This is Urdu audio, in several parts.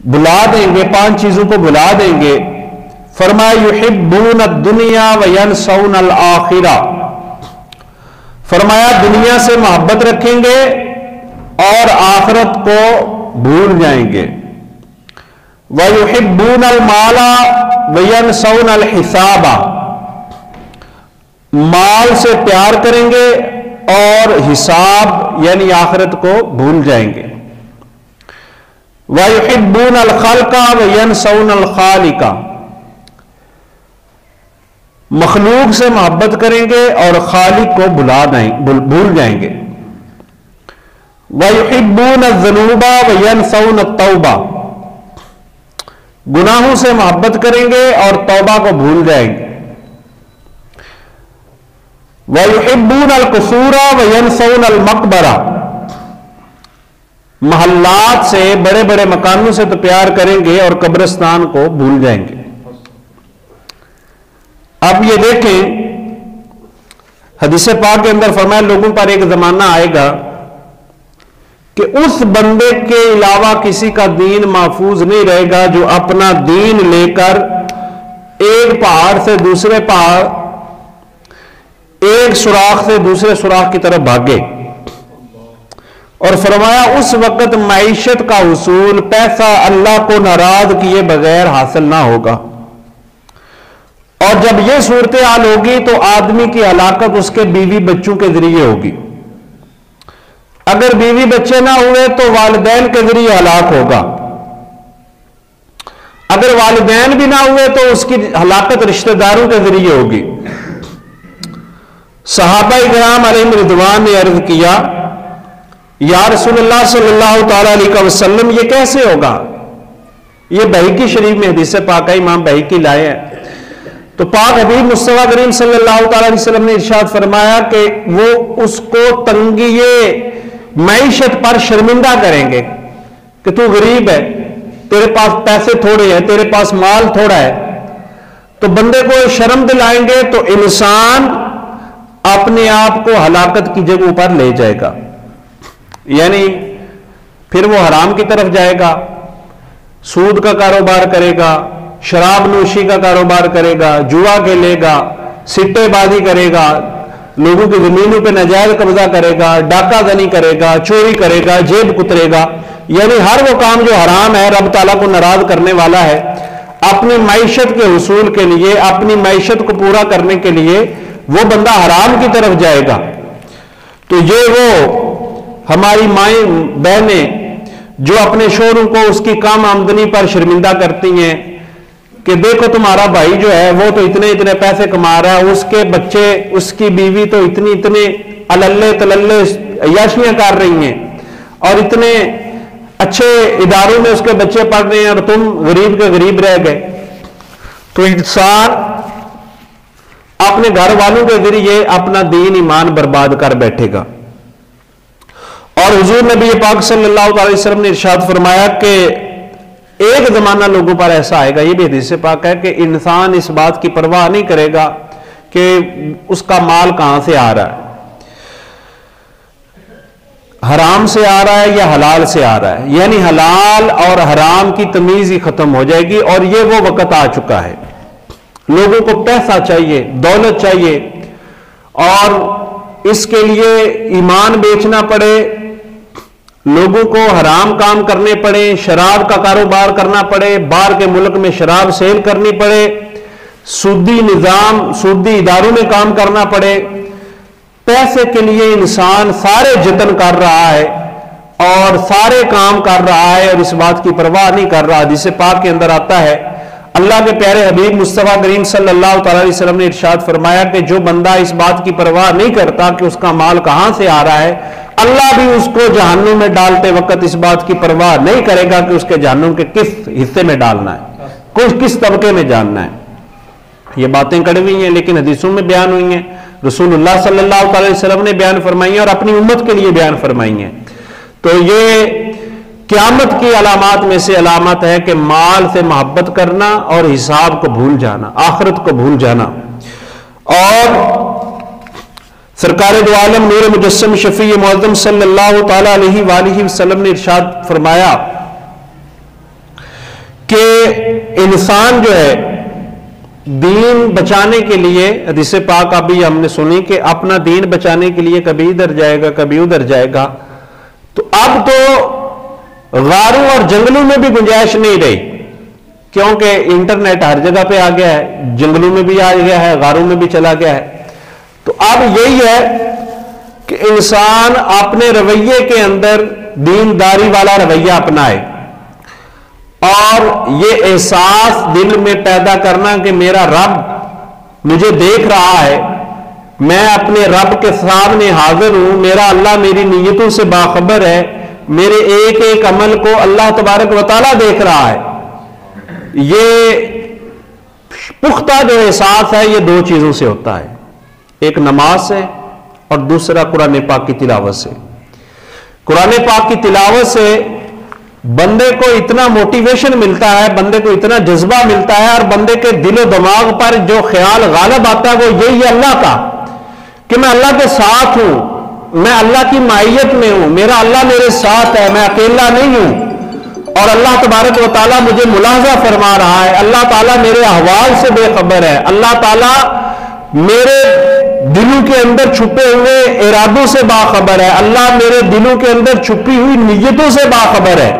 بلا دیں گے، 5 چیزوں کو بلا دیں گے۔ فرمایا یحبون الدنیا وینسون الآخرہ، فرمایا دنیا سے محبت رکھیں گے اور آخرت کو بھول جائیں گے۔ وَيُحِبُّونَ الْمَالَ وَيَنْسَوْنَ الْحِسَابَ، مال سے پیار کریں گے اور حساب یعنی آخرت کو بھول جائیں گے۔ وَيُحِبُّونَ الْخَلْقَ وَيَنْسَوْنَ الْخَالِقَ، مخلوق سے محبت کریں گے اور خالق کو بھول جائیں گے۔ وَيُحِبُّونَ الذُّنُوبَ وَيَنْسَوْنَ التَّوْبَةَ، گناہوں سے محبت کریں گے اور توبہ کو بھول جائیں گے۔ وَيُحِبُّونَ الْقُصُورَ وَيَنْسَوْنَ الْمَقْبَرَةَ، محلات سے، بڑے بڑے مکانوں سے تو پیار کریں گے اور قبرستان کو بھول جائیں گے۔ اب یہ دیکھیں حدیث پاک کے اندر فرمایا لوگوں پر ایک زمانہ آئے گا کہ اس بندے کے علاوہ کسی کا دین محفوظ نہیں رہے گا جو اپنا دین لے کر ایک پہاڑ سے دوسرے پہاڑ، ایک سوراخ سے دوسرے سوراخ کی طرف بھاگے۔ اور فرمایا اس وقت معیشت کا حصول، پیسہ اللہ کو ناراض کیے بغیر حاصل نہ ہوگا۔ اور جب یہ صورتحال ہوگی تو آدمی کی ہلاکت اس کے بیوی بچوں کے ذریعے ہوگی۔ اگر بیوی بچے نہ ہوئے تو والدین کے ذریعے ہلاک ہوگا۔ اگر والدین بھی نہ ہوئے تو اس کی ہلاکت رشتہ داروں کے ذریعے ہوگی۔ صحابہ کرام علیہم رضوان نے عرض کیا یا رسول اللہ صلی اللہ تعالی علیہ وسلم یہ کیسے ہوگا؟ یہ بہیقی شریف میں حدیث پاک ہے، امام بہیقی لائے ہیں۔ تو پاک حبیب مصطفیٰ کریم صلی اللہ تعالی علیہ وسلم نے ارشاد فرمایا کہ وہ اس کو تنگی معیشت پر شرمندہ کریں گے کہ تو غریب ہے، تیرے پاس پیسے تھوڑے ہیں، تیرے پاس مال تھوڑا ہے۔ تو بندے کو شرم دلائیں گے تو انسان اپنے آپ کو ہلاکت کی جگہ پر لے جائے گا، یعنی پھر وہ حرام کی طرف جائے گا، سود کا کاروبار کرے گا، شراب نوشی کا کاروبار کرے گا، جوا کھیلے گا، سٹے بازی کرے گا، لوگوں کی زمینوں پہ ناجائز قبضہ کرے گا، ڈاکہ زنی کرے گا، چوری کرے گا، جیب کترے گا، یعنی ہر وہ کام جو حرام ہے، رب تعالیٰ کو ناراض کرنے والا ہے، اپنی معیشت کے حصول کے لیے، اپنی معیشت کو پورا کرنے کے لیے وہ بندہ حرام کی طرف جائے گا۔ تو یہ وہ ہماری مائیں بہنیں جو اپنے شوہروں کو اس کی کم آمدنی پر شرمندہ کرتی ہیں کہ دیکھو تمہارا بھائی جو ہے وہ تو اتنے اتنے پیسے کما رہا ہے، اس کے بچے، اس کی بیوی تو اتنے اللے تللے عیاشیاں کر رہی ہیں اور اتنے اچھے اداروں میں اس کے بچے پڑھ رہے ہیں اور تم غریب کے غریب رہ گئے۔ تو انسان اپنے گھر والوں کے ذریعے اپنا دین ایمان برباد کر بیٹھے گا۔ اور حضور نبی پاک صلی اللہ علیہ وسلم نے ارشاد فرمایا کہ ایک زمانہ لوگوں پر ایسا آئے گا، یہ بھی حدیث پاک ہے، کہ انسان اس بات کی پرواہ نہیں کرے گا کہ اس کا مال کہاں سے آ رہا ہے، حرام سے آ رہا ہے یا حلال سے آ رہا ہے، یعنی حلال اور حرام کی تمیز ہی ختم ہو جائے گی۔ اور یہ وہ وقت آ چکا ہے، لوگوں کو پیسہ چاہیے، دولت چاہیے، اور اس کے لیے ایمان بیچنا پڑے، لوگوں کو حرام کام کرنے پڑے، شراب کا کاروبار کرنا پڑے، باہر کے ملک میں شراب سیل کرنی پڑے، سودی نظام، سودی اداروں میں کام کرنا پڑے۔ پیسے کے لیے انسان سارے جتن کر رہا ہے اور سارے کام کر رہا ہے اور اس بات کی پرواہ نہیں کر رہا۔ حدیث پاک کے اندر آتا ہے، اللہ کے پیارے حبیب مصطفیٰ کریم صلی اللہ تعالی علیہ وسلم نے ارشاد فرمایا کہ جو بندہ اس بات کی پرواہ نہیں کرتا کہ اس کا مال کہاں سے آ رہا ہے، اللہ بھی اس کو جہنم میں ڈالتے وقت اس بات کی پرواہ نہیں کرے گا کہ اس کے جہنم کے کس حصے میں ڈالنا ہے، کس طبقے میں جاننا ہے۔ یہ باتیں کڑوی ہیں لیکن حدیثوں میں بیان ہوئی ہیں، رسول اللہ صلی اللہ تعالی علیہ وسلم نے بیان فرمائی ہیں اور اپنی امت کے لیے بیان فرمائی ہیں۔ تو یہ قیامت کی علامات میں سے علامت ہے کہ مال سے محبت کرنا اور حساب کو بھول جانا، آخرت کو بھول جانا۔ اور سرکار دو عالم نور مجسم شفیع معظم صلی اللہ تعالی علیہ وآلہ وسلم نے ارشاد فرمایا انسان جو ہے دین بچانے کے لیے، حدیث پاک ابھی ہم نے سنی کہ اپنا دین بچانے کے لیے کبھی ادھر جائے گا کبھی ادھر جائے گا، تو اب تو غاروں اور جنگلوں میں بھی گنجائش نہیں رہی، کیونکہ انٹرنیٹ ہر جگہ پہ آ گیا ہے، جنگلوں میں بھی آ گیا ہے، غاروں میں بھی چلا گیا ہے۔ تو اب یہی ہے کہ انسان اپنے رویے کے اندر دینداری والا رویہ اپنائے، اور یہ احساس دل میں پیدا کرنا کہ میرا رب مجھے دیکھ رہا ہے، میں اپنے رب کے سامنے حاضر ہوں، میرا اللہ میری نیتوں سے باخبر ہے، میرے ایک ایک عمل کو اللہ تبارک و تعالیٰ دیکھ رہا ہے۔ یہ پختہ جو احساس ہے یہ دو چیزوں سے ہوتا ہے، ایک نماز سے اور دوسرا قرآن پاک کی تلاوت سے۔ قرآن پاک کی تلاوت سے بندے کو اتنا موٹیویشن ملتا ہے، بندے کو اتنا جذبہ ملتا ہے، اور بندے کے دل و دماغ پر جو خیال غالب آتا ہے وہ یہی ہے اللہ کا، کہ میں اللہ کے ساتھ ہوں، میں اللہ کی معیت میں ہوں، میرا اللہ میرے ساتھ ہے، میں اکیلا نہیں ہوں، اور اللہ تبارک و تعالیٰ مجھے ملاحظہ فرما رہا ہے، اللہ تعالیٰ میرے احوال سے بے خبر ہے، اللہ تعالیٰ میرے دلوں کے اندر چھپے ہوئے ارادوں سے باخبر ہے، اللہ میرے دلوں کے اندر چھپی ہوئی نیتوں سے باخبر ہے۔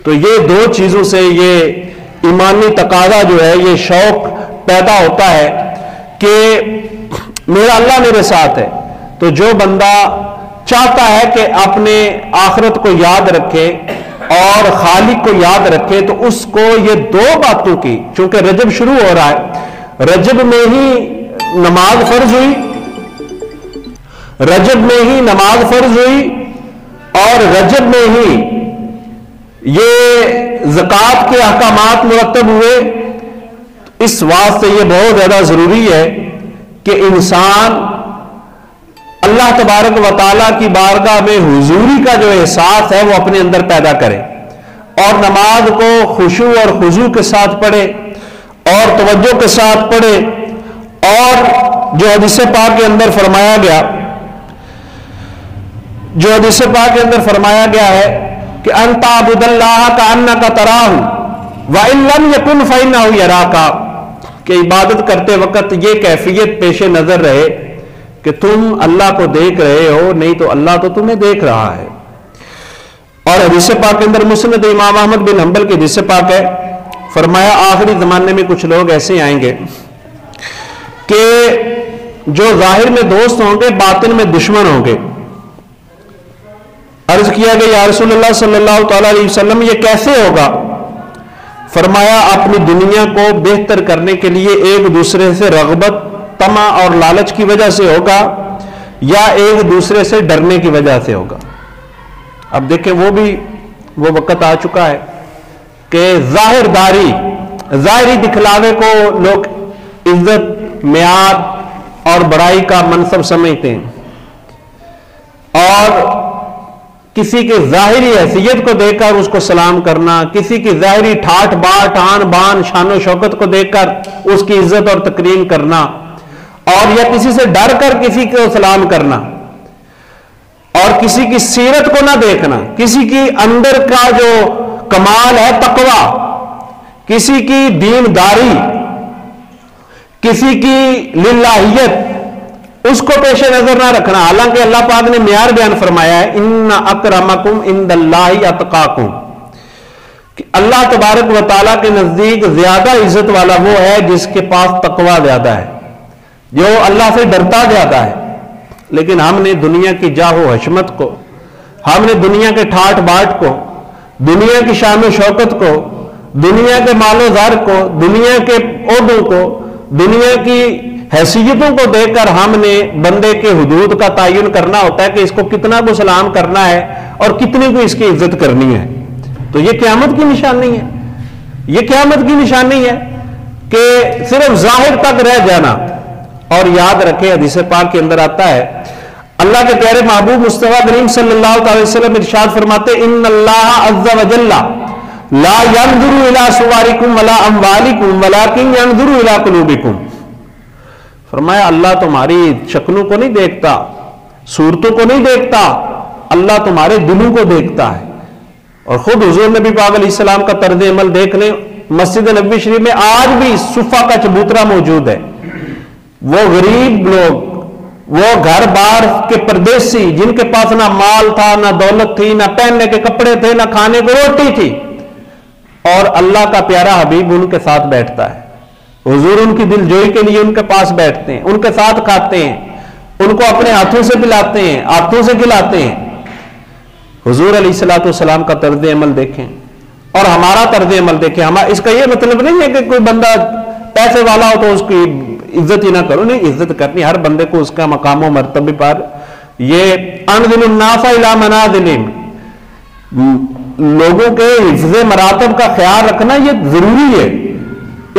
تو یہ دو چیزوں سے یہ ایمانی تقاضا جو ہے، یہ شوق پیدا ہوتا ہے کہ میرا اللہ میرے ساتھ ہے۔ تو جو بندہ چاہتا ہے کہ اپنے آخرت کو یاد رکھے اور خالق کو یاد رکھے، تو اس کو یہ دو باتوں کی، چونکہ رجب شروع ہو رہا ہے، رجب میں ہی نماز فرض ہوئی، رجب میں ہی نماز فرض ہوئی، اور رجب میں ہی یہ زکوٰۃ کے احکامات مرتب ہوئے۔ اس واسطے یہ بہت زیادہ ضروری ہے کہ انسان اللہ تبارک و تعالیٰ کی بارگاہ میں حضوری کا جو احساس ہے وہ اپنے اندر پیدا کرے، اور نماز کو خشوع اور خضوع کے ساتھ پڑھے اور توجہ کے ساتھ پڑھے، اور جو حدیث پاک کے اندر فرمایا گیا، جو حدیث پاک کے اندر فرمایا گیا ہے کہ انت عبد اللہ کانک تراہ وان لم یکن فانہ یراک، کہ عبادت کرتے وقت یہ کیفیت پیش نظر رہے کہ تم اللہ کو دیکھ رہے ہو، نہیں تو اللہ تو تمہیں دیکھ رہا ہے۔ اور حدیث پاک کے اندر مسند امام احمد بن حنبل کی حدیث پاک ہے، فرمایا آخری زمانے میں کچھ لوگ ایسے آئیں گے کہ جو ظاہر میں دوست ہوں گے باطن میں دشمن ہوں گے۔ عرض کیا کہ یا رسول اللہ صلی اللہ تعالی علیہ وسلم یہ کیسے ہوگا؟ فرمایا اپنی دنیا کو بہتر کرنے کے لیے ایک دوسرے سے رغبت، طمع اور لالچ کی وجہ سے ہوگا، یا ایک دوسرے سے ڈرنے کی وجہ سے ہوگا۔ اب دیکھیں وہ وقت آ چکا ہے کہ ظاہری دکھلاوے کو لوگ عزت، معیار اور بڑائی کا منصب سمجھتے ہیں، اور کسی کی ظاہری حیثیت کو دیکھ کر اس کو سلام کرنا، کسی کی ظاہری ٹھاٹ بات، آن بان، شان و شوکت کو دیکھ کر اس کی عزت اور تکریم کرنا، اور یا کسی سے ڈر کر کسی کو سلام کرنا، اور کسی کی سیرت کو نہ دیکھنا، کسی کی اندر کا جو کمال ہے تقوی، کسی کی دینداری، کسی کی للہیت، اس کو پیش نظر نہ رکھنا۔ حالانکہ اللہ پاک نے معیار بیان فرمایا ہے ان اکرمکم عند اللہ اتقاکم، کہ اللہ تبارک و تعالیٰ کے نزدیک زیادہ عزت والا وہ ہے جس کے پاس تقوی زیادہ ہے، جو اللہ سے ڈرتا زیادہ ہے۔ لیکن ہم نے دنیا کی جاہ و حشمت کو، ہم نے دنیا کے ٹھاٹ باٹ کو، دنیا کی شان و شوکت کو، دنیا کے مال و زر کو، دنیا کے عہدوں کو، دنیا کی حیثیتوں کو دیکھ کر ہم نے بندے کے حدود کا تعین کرنا ہوتا ہے کہ اس کو کتنا کو سلام کرنا ہے اور کتنے کو اس کی عزت کرنی ہے۔ تو یہ قیامت کی نشانی ہے، یہ قیامت کی نشانی ہے کہ صرف ظاہر تک رہ جانا۔ اور یاد رکھے حدیث پاک کے اندر آتا ہے، اللہ کے پیارے محبوب مصطفیٰ کریم صلی اللہ علیہ وسلم ارشاد فرماتے ان اللہ عز وجل لا ينظر الى صورکم ولا اموالکم ولکن ينظر الى قلوبکم، فرمایا اللہ تمہاری شکلوں کو نہیں دیکھتا، صورتوں کو نہیں دیکھتا، اللہ تمہارے دلوں کو دیکھتا ہے۔ اور خود حضور نبی پاک علیہ السلام کا طرز عمل دیکھ لیں، مسجد نبوی شریف میں آج بھی صفہ کا چبوترا موجود ہے. وہ غریب لوگ، وہ گھر بار کے پردیسی جن کے پاس نہ مال تھا، نہ دولت تھی، نہ پہننے کے کپڑے تھے، نہ کھانے کو روٹی تھی، اور اللہ کا پیارا حبیب ان کے ساتھ بیٹھتا ہے. حضور ان کی دل جوئی کے لیے ان کے پاس بیٹھتے ہیں، ان کے ساتھ کھاتے ہیں، ان کو اپنے ہاتھوں سے پلاتے ہیں، ہاتھوں سے کھلاتے ہیں. حضور علیہ الصلوۃ والسلام کا طرز عمل دیکھیں اور ہمارا طرز عمل دیکھیں. اس کا یہ مطلب نہیں ہے کہ کوئی بندہ پیسے والا ہو تو اس کی عزت ہی نہ کرو، نہیں، عزت کرنی ہر بندے کو اس کا مقام و مرتبے پر. یہ انزل الناس الی منازلہم، لوگوں کے حفظ مراتب کا خیال رکھنا یہ ضروری ہے.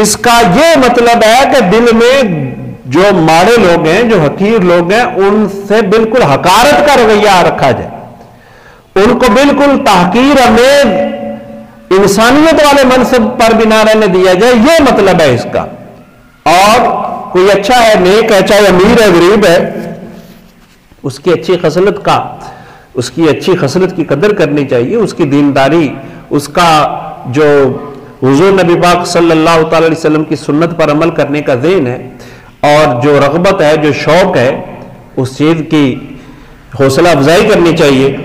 اس کا یہ مطلب ہے کہ دل میں جو ماڑے لوگ ہیں، جو حقیر لوگ ہیں، ان سے بالکل حقارت کا رویہ رکھا جائے، ان کو بالکل تحقیر امیز انسانیت والے منصب پر بھی نہ رہنے دیا جائے. یہ مطلب ہے اس کا. اور کوئی اچھا ہے، نیک ہے، چاہے امیر ہے غریب ہے، اس کی اچھی خصلت کا، اس کی اچھی خصلت کی قدر کرنی چاہیے. اس کی دینداری، اس کا جو حضور نبی پاک صلی اللہ تعالی علیہ وسلم کی سنت پر عمل کرنے کا ذہن ہے، اور جو رغبت ہے، جو شوق ہے، اس چیز کی حوصلہ افزائی کرنی چاہیے.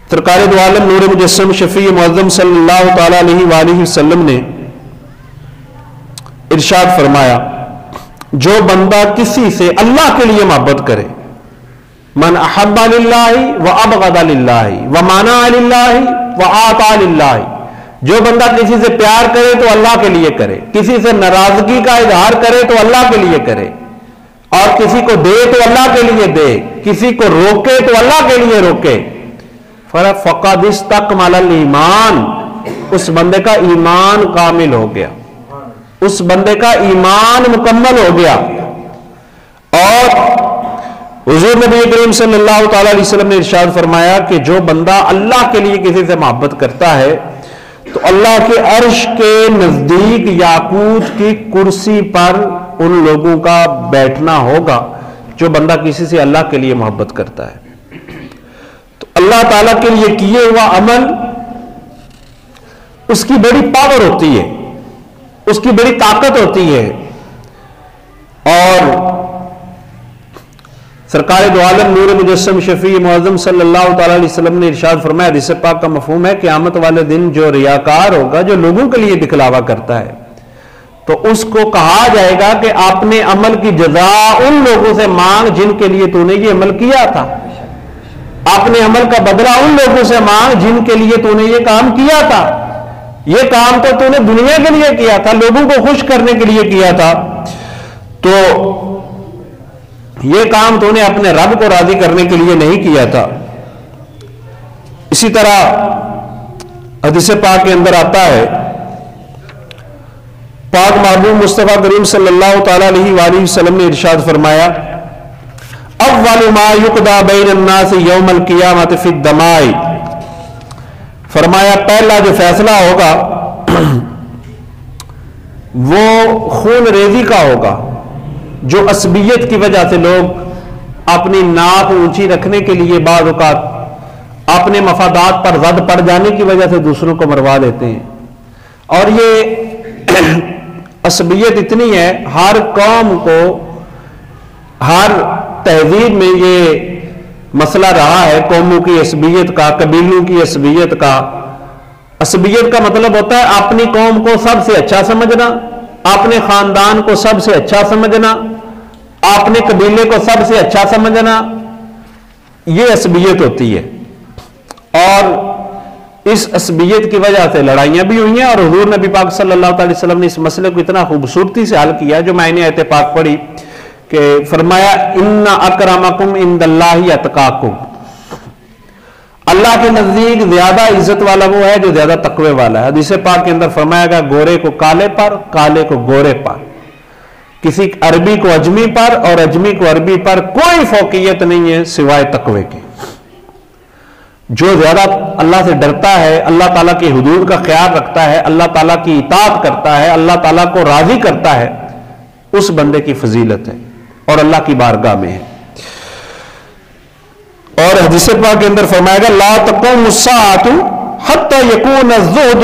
سرکار دو عالم نور مجسم شفیع معظم صلی اللہ تعالی علیہ وآلہ وسلم نے ارشاد فرمایا، جو بندہ کسی سے اللہ کے لیے محبت کرے، من احب للہ وابغض للہ ومانع للہ واعطى للہ، جو بندہ کسی سے پیار کرے تو اللہ کے لیے کرے، کسی سے ناراضگی کا اظہار کرے تو اللہ کے لیے کرے، اور کسی کو دے تو اللہ کے لیے دے، کسی کو روکے تو اللہ کے لیے روکے، فقد استکمل الایمان، اس بندے کا ایمان کامل ہو گیا، اس بندے کا ایمان مکمل ہو گیا. اور حضور نبی کریم صلی اللہ تعالی علیہ وسلم نے ارشاد فرمایا کہ جو بندہ اللہ کے لیے کسی سے محبت کرتا ہے تو اللہ کے عرش کے نزدیک یاقوت کی کرسی پر ان لوگوں کا بیٹھنا ہوگا جو بندہ کسی سے اللہ کے لیے محبت کرتا ہے. تو اللہ تعالیٰ کے لیے کیے ہوا عمل، اس کی بڑی پاور ہوتی ہے، اس کی بڑی طاقت ہوتی ہے. اور سرکار دو عالم نور مجسم شفیع معظم صلی اللہ تعالی علیہ وسلم نے ارشاد فرمایا، حدیث پاک کا مفہوم ہے قیامت والے دن جو ریاکار ہوگا، جو لوگوں کے لیے دکھلاوا کرتا ہے، تو اس کو کہا جائے گا کہ اپنے عمل کی جزا ان لوگوں سے مانگ جن کے لیے تو نے یہ عمل کیا تھا، اپنے عمل کا بدلہ ان لوگوں سے مانگ جن کے لیے تو نے یہ کام کیا تھا. یہ کام تو نے دنیا کے لیے کیا تھا، لوگوں کو خوش کرنے کے لیے کیا تھا، تو یہ کام تو نے اپنے رب کو راضی کرنے کے لیے نہیں کیا تھا. اسی طرح حدیث پاک کے اندر آتا ہے، پاک محبوب مصطفیٰ کریم صلی اللہ تعالی علیہ وآلہ وسلم نے ارشاد فرمایا، اول ما یقضی بین الناس یوم القیامۃ فی الدماء، فرمایا پہلا جو فیصلہ ہوگا وہ خون ریزی کا ہوگا، جو عصبیت کی وجہ سے لوگ اپنی ناک اونچی رکھنے کے لیے بعض اوقات اپنے مفادات پر زد پڑ جانے کی وجہ سے دوسروں کو مروا دیتے ہیں. اور یہ عصبیت اتنی ہے، ہر قوم کو، ہر تہذیب میں یہ مسئلہ رہا ہے، قوموں کی عصبیت کا، قبیلوں کی عصبیت کا. عصبیت کا مطلب ہوتا ہے اپنی قوم کو سب سے اچھا سمجھنا، اپنے خاندان کو سب سے اچھا سمجھنا، اپنے قبیلے کو سب سے اچھا سمجھنا، یہ عصبیت ہوتی ہے. اور اس عصبیت کی وجہ سے لڑائیاں بھی ہوئی ہیں، اور حضور نبی پاک صلی اللہ علیہ وسلم نے اس مسئلے کو اتنا خوبصورتی سے حل کیا، جو میں نے آیت پاک پڑھی کہ فرمایا ان اکرمکم عند اللہ اتقاکم، اللہ کے نزدیک زیادہ عزت والا وہ ہے جو زیادہ تقوی والا ہے. حدیث پاک کے اندر فرمایا گیا گورے کو کالے پر، کالے کو گورے پر، کسی عربی کو اجمی پر اور اجمی کو عربی پر کوئی فوقیت نہیں ہے سوائے تقوی کے. جو زیادہ اللہ سے ڈرتا ہے، اللہ تعالیٰ کی حدود کا خیال رکھتا ہے، اللہ تعالیٰ کی اطاعت کرتا ہے، اللہ تعالیٰ کو راضی کرتا ہے، اس بندے کی فضیلت ہے اور اللہ کی بارگاہ میں ہے. اور حدیث پاک کے اندر فرمایا گا لا تقوم الساعۃ حتی یکون الزہد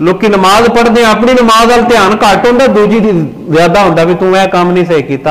ਲੋਕੀ ਨਮਾਜ਼ ਪੜ੍ਹਦੇ ਆ, ਆਪਣੀ ਨਮਾਜ਼ ਵੱਲ ਧਿਆਨ ਘੱਟ ਹੁੰਦਾ, ਦੂਜੀ ਦੀ ਜ਼ਿਆਦਾ ਹੁੰਦਾ ਵੀ ਤੂੰ ਇਹ ਕੰਮ ਨਹੀਂ ਸਹੀ ਕੀਤਾ।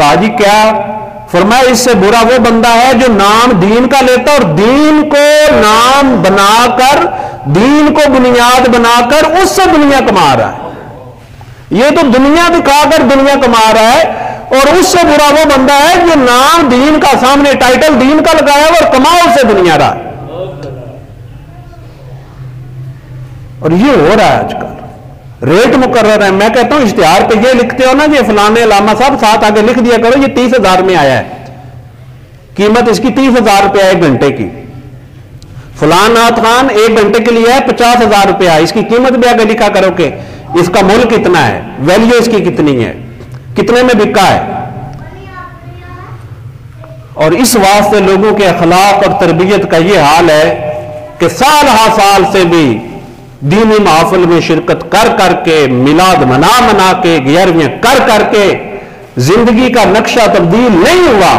کہا جی کیا؟ فرمایا اس سے برا وہ بندہ ہے جو نام دین کا لیتا اور دین کو نام بنا کر، دین کو بنیاد بنا کر اس سے دنیا کما رہا ہے۔ یہ تو دنیا دکھا کر دنیا کما رہا ہے، اور اس سے برا وہ بندہ ہے جو نام دین کا، سامنے ٹائٹل دین کا لگایا اور کماؤ سے دنیا رہا ہے۔ اور یہ ہو رہا ہے آج کل، ریٹ مقرر ہے۔ میں کہتا ہوں اشتہار پہ یہ لکھتے ہو نا یہ فلانے علامہ صاحب، ساتھ آگے لکھ دیا کرو یہ 30,000 میں آیا ہے، قیمت اس کی 30,000 روپیہ 1 گھنٹے کی۔ فلان نعت خان 1 گھنٹے کے لیے ہے 50,000 روپیہ، اس کی قیمت بھی آگے لکھا کرو کہ اس کا مول کتنا ہے، ویلیو اس کی کتنی ہے، کتنے میں بکا ہے۔ اور اس واسطے لوگوں کے اخلاق اور تربیت کا یہ حال ہے کہ سال ہا سال سے بھی دینی محافل میں شرکت کر کر کے، میلاد منا کے، 11ویں کر کے زندگی کا نقشہ تبدیل نہیں ہوا،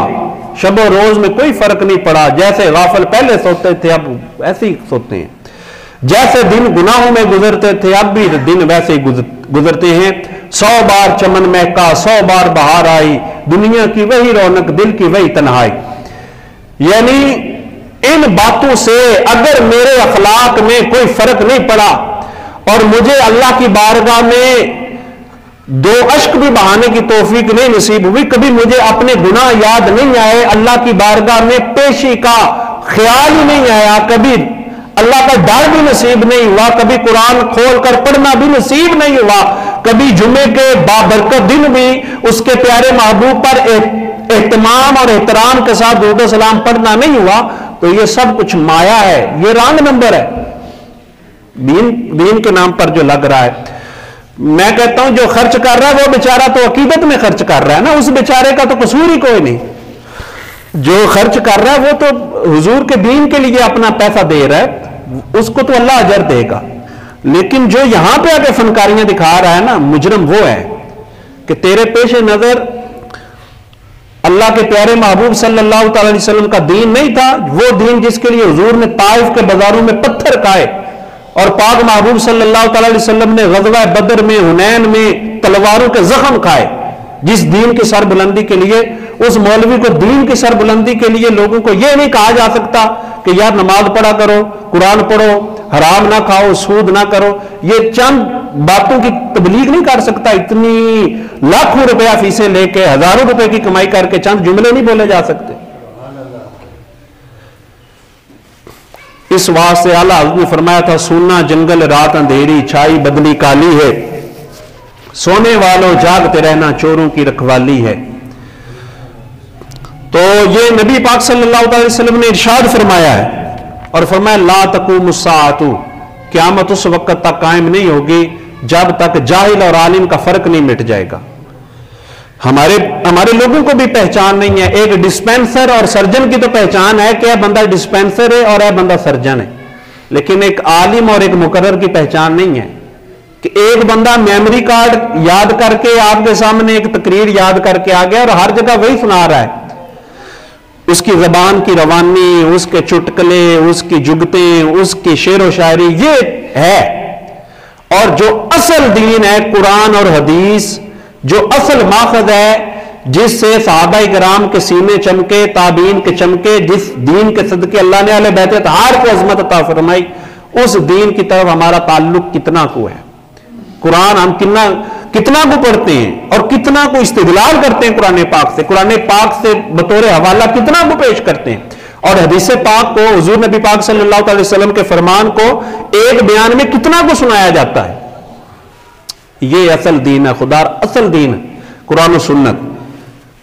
شب و روز میں کوئی فرق نہیں پڑا۔ جیسے غافل پہلے سوتے تھے اب ایسے ہی سوتے ہیں، جیسے دن گناہوں میں گزرتے تھے اب بھی دن ویسے ہی گزرتے ہیں۔ 100 بار چمن مہکا 100 بار بہار آئی، دنیا کی وہی رونق دل کی وہی تنہائی۔ یعنی ان باتوں سے اگر میرے اخلاق میں کوئی فرق نہیں پڑا اور مجھے اللہ کی بارگاہ میں 2 اشک بھی بہانے کی توفیق نہیں نصیب ہوئی، کبھی مجھے اپنے گناہ یاد نہیں آئے، اللہ کی بارگاہ میں پیشی کا خیال ہی نہیں آیا، کبھی اللہ کا ڈر بھی نصیب نہیں ہوا، کبھی قرآن کھول کر پڑھنا بھی نصیب نہیں ہوا، کبھی جمعے کے بابرکت دن بھی اس کے پیارے محبوب پر اہتمام اور احترام کے ساتھ درود و سلام پڑھنا نہیں ہوا، تو یہ سب کچھ مایا ہے، یہ رانگ نمبر ہے دین کے نام پر جو لگ رہا ہے۔ میں کہتا ہوں جو خرچ کر رہا ہے وہ بیچارہ تو عقیدت میں خرچ کر رہا ہے نا، اس بیچارے کا تو قصور ہی کوئی نہیں۔ جو خرچ کر رہا ہے وہ تو حضور کے دین کے لیے اپنا پیسہ دے رہا ہے، اس کو تو اللہ اجر دے گا۔ لیکن جو یہاں پہ آ کے فنکاریاں دکھا رہا ہے نا، مجرم وہ ہے کہ تیرے پیش نظر اللہ کے پیارے محبوب صلی اللہ تعالی علیہ وسلم کا دین نہیں تھا، وہ دین جس کے لیے حضور نے طائف کے بازاروں میں پتھر کھائے اور پاک محبوب صلی اللہ تعالی علیہ وسلم نے غزوہ بدر میں، حنین میں تلواروں کے زخم کھائے، جس دین کی سر بلندی کے لیے، اس مولوی کو دین کی سر بلندی کے لیے لوگوں کو یہ نہیں کہا جا سکتا کہ یار نماز پڑھا کرو، قرآن پڑھو، حرام نہ کھاؤ، سود نہ کرو، یہ چند باتوں کی تبلیغ نہیں کر سکتا۔ اتنی لاکھوں روپیہ فیسیں لے کے، ہزاروں روپے کی کمائی کر کے چند جملے نہیں بولے جا سکتے۔ اس واسطے اعلیٰ حضرت نے فرمایا تھا، سونا جنگل رات اندھیری، چھائی بدلی کالی ہے، سونے والوں جاگتے رہنا چوروں کی رکھوالی ہے۔ تو یہ نبی پاک صلی اللہ علیہ وسلم نے ارشاد فرمایا ہے، اور فرمایا لا تقوم الساعۃ، قیامت اس وقت تک قائم نہیں ہوگی جب تک جاہل اور عالم کا فرق نہیں مٹ جائے گا۔ ہمارے لوگوں کو بھی پہچان نہیں ہے، ایک ڈسپینسر اور سرجن کی تو پہچان ہے کہ بندہ ڈسپینسر ہے اور بندہ سرجن ہے، لیکن ایک عالم اور ایک مقرر کی پہچان نہیں ہے کہ ایک بندہ میموری کارڈ یاد کر کے آپ کے سامنے ایک تقریر یاد کر کے آ گیا اور ہر جگہ وہی سنا رہا ہے، اس کی زبان کی روانی، اس کے چٹکلے، اس کی جگتیں، اس کی شعر و شاعری یہ ہے۔ اور جو اصل دین ہے قرآن اور حدیث، جو اصل ماخذ ہے جس سے صحابہ کرام کے سینے چمکے، تابعین کے چمکے، جس دین کے صدقے اللہ نے اہل بیت اطہار کو عظمت عطا فرمائی، اس دین کی طرف ہمارا تعلق کتنا کو ہے۔ قرآن ہم کتنا کو پڑھتے ہیں اور کتنا کو استدلال کرتے ہیں قرآن پاک سے، قرآن پاک سے بطور حوالہ کتنا کو پیش کرتے ہیں، اور حدیث پاک کو، حضور نبی پاک صلی اللہ علیہ وسلم کے فرمان کو ایک بیان میں کتنا کو سنایا جاتا ہے۔ یہ اصل دین ہے، خدا اصل دین قرآن و سنت،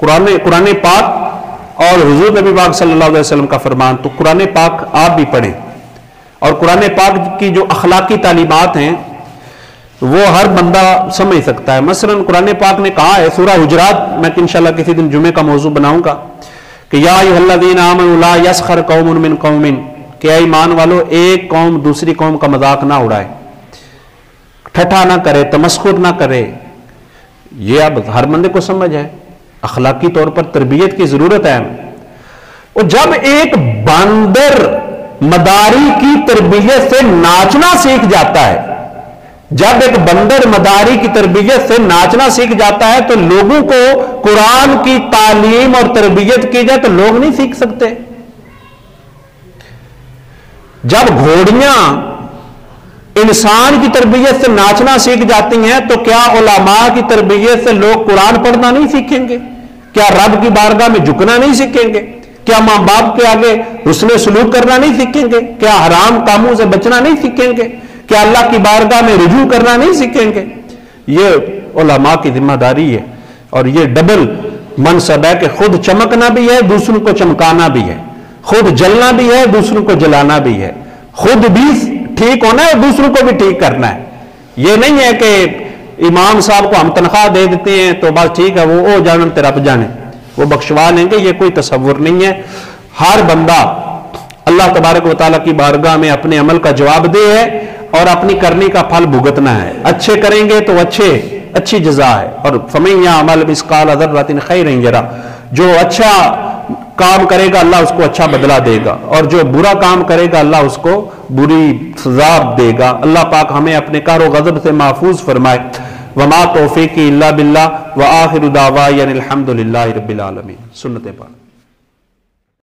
قرآن پاک اور حضور نبی پاک صلی اللہ علیہ وسلم کا فرمان۔ تو قرآن پاک آپ بھی پڑھیں، اور قرآن پاک کی جو اخلاقی تعلیمات ہیں وہ ہر بندہ سمجھ سکتا ہے۔ مثلا قرآن پاک نے کہا ہے سورہ حجرات، میں انشاءاللہ کسی دن جمعے کا موضوع بناؤں گا، کہ یا ایھا الذین آمنوا لا یسخر قوم من قوم، کہ اے ایمان والو ایک قوم دوسری قوم کا مذاق نہ اڑائے، ٹھٹھا نہ کرے، تمسخر نہ کرے۔ یہ اب ہر بندے کو سمجھ ہے، اخلاقی طور پر تربیت کی ضرورت ہے۔ اور جب ایک باندر مداری کی تربیت سے ناچنا سیکھ جاتا ہے، جب ایک بندر مداری کی تربیت سے ناچنا سیکھ جاتا ہے تو لوگوں کو قرآن کی تعلیم اور تربیت کی جائے تو لوگ نہیں سیکھ سکتے. جب گھوڑیاں انسان کی تربیت سے ناچنا سیکھ جاتی ہیں تو کیا علماء کی تربیت سے لوگ قرآن پڑھنا نہیں سیکھیں گے؟ کیا رب کی بارگاہ میں جھکنا نہیں سیکھیں گے؟ کیا ماں باپ کے آگے حسن سلوک کرنا نہیں سیکھیں گے؟ کیا حرام کاموں سے بچنا نہیں سیکھیں گے؟ کیا اللہ کی بارگاہ میں رجوع کرنا نہیں سیکھیں گے؟ یہ علماء کی ذمہ داری ہے، اور یہ ڈبل منصب ہے کہ خود چمکنا بھی ہے، دوسروں کو چمکانا بھی ہے، خود جلنا بھی ہے، دوسروں کو جلانا بھی ہے، خود بھی ٹھیک ہونا ہے اور دوسروں کو بھی ٹھیک کرنا ہے. یہ نہیں ہے کہ امام صاحب کو ہم تنخواہ دے دیتے ہیں تو بس ٹھیک ہے وہ جانن تیرا رب جانے، وہ بخشوا لیں گے. یہ کوئی تصور نہیں ہے. ہر بندہ اللہ تبارک و تعالیٰ کی بارگاہ میں اپنے عمل کا جواب دہ ہے اور اپنی کرنے کا پھل بھگتنا ہے. اچھے کریں گے تو اچھی جزا ہے. اور فَمَن يَعْمَلْ مِثْقَالَ ذَرَّةٍ خَيْرًا يَرَهُ، جو اچھا کام کرے گا اللہ اس کو اچھا بدلہ دے گا، اور جو برا کام کرے گا اللہ اس کو بری سزا دے گا. اللہ پاک ہمیں اپنے قہر و غضب سے محفوظ فرمائے. وما توفیقی الا باللہ وآخر دعوانا الحمد للہ رب العالمین. سنت پاک.